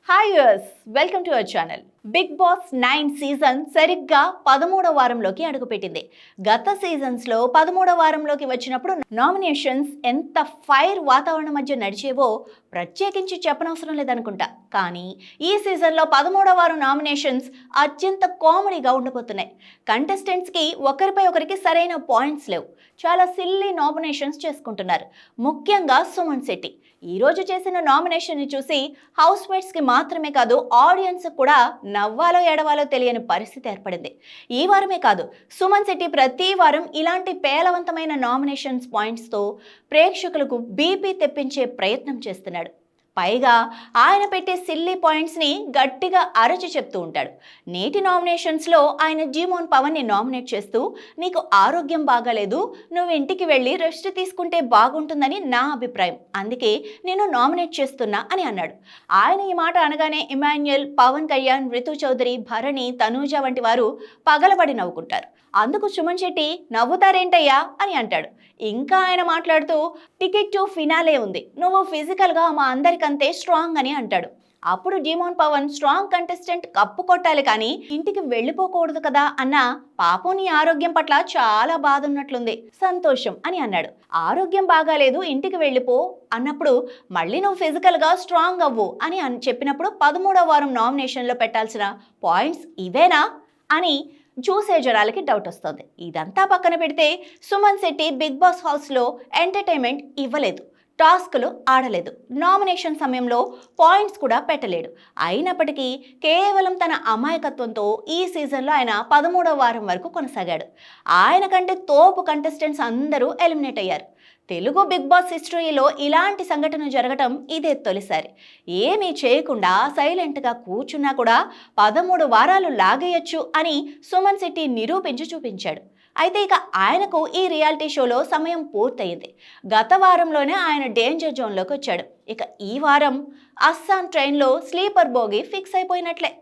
Hi yours, welcome to our channel. Big boss 9 season సరిగ్గా 13వ వారంలోకి అడుగుపెట్టింది. గత సీజన్స్లో 13వ వారంలోకి వచ్చినప్పుడు నామినేషన్స్ ఎంత ఫైర్ వాతావరణం మధ్య నడిచేవో ప్రత్యేకించి చెప్పనవసరం లేదనుకుంటా. కానీ ఈ సీజన్లో 13వ వారం నామినేషన్స్ అత్యంత కామెడీగా ఉండబోతున్నాయి. కంటెస్టెంట్స్కి ఒకరిపై ఒకరికి సరైన పాయింట్స్ లేవు. చాలా సిల్లీ నామినేషన్స్ చేసుకుంటున్నారు. ముఖ్యంగా సుమన్ శెట్టి ఈ రోజు చేసిన నామినేషన్ని చూసి హౌస్ మేట్స్కి మాత్రమే కాదు, ఆడియన్స్ కూడా నవ్వాలో ఏడవాలో తెలియని పరిస్థితి ఏర్పడింది. ఈ వారమే కాదు, సుమన్ శెట్టి ప్రతి వారం ఇలాంటి పేలవంతమైన నామినేషన్స్ పాయింట్స్తో ప్రేక్షకులకు బీపీ తెప్పించే ప్రయత్నం చేస్తున్నాడు. పైగా ఆయన పెట్టే సిల్లీ పాయింట్స్ని గట్టిగా అరచి చెప్తూ ఉంటాడు. నేటి నామినేషన్స్లో ఆయన జీమోన్ పవన్ని నామినేట్ చేస్తూ, నీకు ఆరోగ్యం బాగాలేదు, నువ్వు ఇంటికి వెళ్ళి రెస్ట్ తీసుకుంటే బాగుంటుందని నా అభిప్రాయం, అందుకే నేను నామినేట్ చేస్తున్నా అని అన్నాడు. ఆయన ఈ మాట అనగానే ఇమాన్యుయల్, పవన్ కళ్యాణ్, రితు చౌదరి, భరణి, తనూజ వంటి వారు పగలబడి నవ్వుకుంటారు. అందుకు సుమన్ శెట్టి నవ్వుతారేంటయ్యా అని అంటాడు. ఇంకా ఆయన మాట్లాడుతూ, టికెట్ టు ఫినాలే ఉంది, నువ్వు ఫిజికల్గా మా అందరికంతే స్ట్రాంగ్ అని అంటాడు. అప్పుడు demon Pavan, strong contestant cup కొట్టాలి కానీ ఇంటికి వెళ్ళిపోకూడదు కదా అన్న, పాపం నీ ఆరోగ్యం పట్ల చాలా బాధ ఉన్నట్లుంది, సంతోషం అని అన్నాడు. ఆరోగ్యం బాగాలేదు, ఇంటికి వెళ్ళిపో అన్నప్పుడు మళ్ళీ నువ్వు ఫిజికల్గా స్ట్రాంగ్ అవ్వు అని చెప్పినప్పుడు 13వ వారం నామినేషన్లో పెట్టాల్సిన పాయింట్స్ ఇవేనా అని చూసే జనాలకి డౌట్ వస్తుంది. ఇదంతా పక్కన పెడితే సుమన్ శెట్టి బిగ్ బాస్ హౌస్లో ఎంటర్టైన్మెంట్ ఇవ్వలేదు, టాస్క్లు ఆడలేదు, నామినేషన్ సమయంలో పాయింట్స్ కూడా పెట్టలేడు. అయినప్పటికీ కేవలం తన అమాయకత్వంతో ఈ సీజన్లో ఆయన 13వ వారం వరకు కొనసాగాడు. ఆయన కంటే తోపు కంటెస్టెంట్స్ అందరూ ఎలిమినేట్ అయ్యారు. తెలుగు బిగ్ బాస్ హిస్టరీలో ఇలాంటి సంఘటన జరగటం ఇదే తొలిసారి. ఏమీ చేయకుండా సైలెంట్గా కూర్చున్నా కూడా 13 వారాలు లాగేయచ్చు అని సుమన్ శెట్టి నిరూపించి చూపించాడు. అయితే ఇక ఆయనకు ఈ రియాలిటీ షోలో సమయం పూర్తయింది. గత వారంలోనే ఆయన డేంజర్ జోన్లోకి వచ్చాడు. ఇక ఈ వారం అస్సాం ట్రైన్లో స్లీపర్ బోగి ఫిక్స్ అయిపోయినట్లే.